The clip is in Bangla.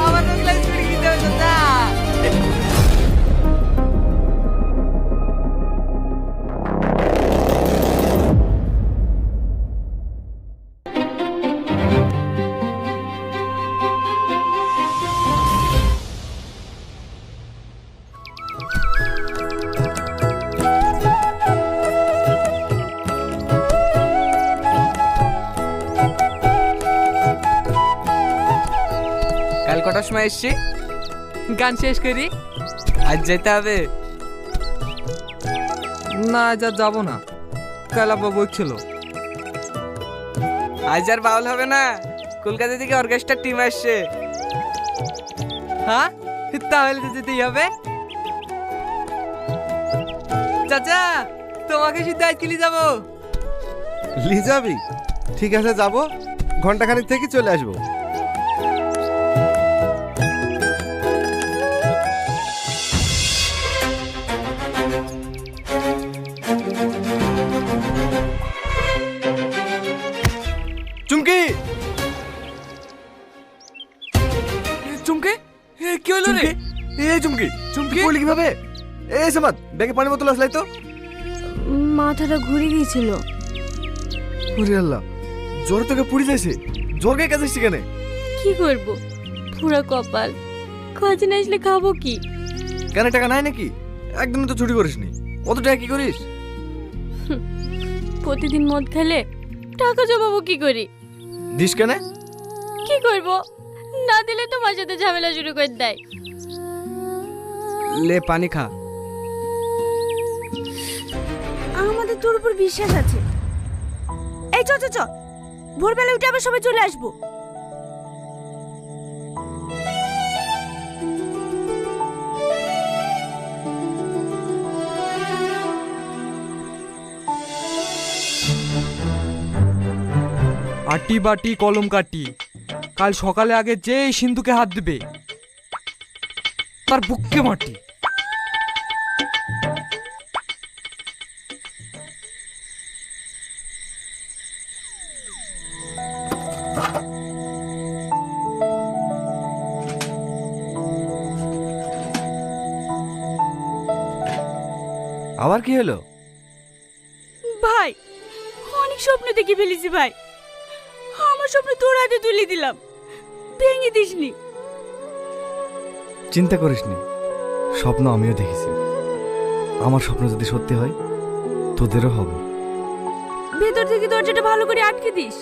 আমার তো ক্লাস করে দিতে হতো না। কাল কটার সময় এসছি? গান শেষ করি। আজ যেতে হবে? না আজ আর যাবো না, কাল আব্বা বলছিল। আজ আর বাউল হবে না, কলকাতা থেকে অর্কেস্ট্রার টিম আসছে। হ্যাঁ, তাহলে তো যেতেই হবে। চাচা, তোমাকে শুধু আজকে নিয়ে যাবো। লি যাবি? ঠিক আছে যাবো, ঘন্টাখানিক থেকে চলে আসবো। চুমকি, চুমকে, কি হলো রে? এই চুমকি, চুমকি বলি কিভাবে? এই সামাদ, ব্যাগে পানি বোতল আসলাই তো। মাথাটা ঘুরে গিয়েছিল। ওরে আল্লাহ, জ্বর তোকে পুড়ে যাইছে। জ্বর গায়ে কাজ আসছে কেন? কি করব, পুরা কপাল। কাজে না আসলে খাবো কি? কেন টাকা নাই নাকি? একদিন তো ছুটি করিসনি, অত টাকা কি করিস? প্রতিদিন মদ খেলে টাকা জমাবো কি করি? দিস কেন? কি করব, না দিলে তোমার সাথে ঝামেলা শুরু করে দেয়। লে পানি খা। আমাদের তোর উপর বিশ্বাস আছে। এই চ চ চ, ভোরবেলা উঠে আবার সবাই চলে আসবো। আটি বাটি কলম কাটি, কাল সকালে আগে যে সিন্ধুকে হাত দেবে তার বুককে মাটি। আবার কি হলো? ভাই, অনেক স্বপ্ন দেখে ফেলেছি ভাই। আমার স্বপ্ন তোর হাতে তুলে দিলাম, ভেঙে দিসনি। চিন্তা করিসনি, স্বপ্ন আমিও দেখেছি। আমার স্বপ্ন যদি সত্যি হয়, তোদেরও হবে। ভেতর থেকে দরজাটা ভালো করে আটকে দিস।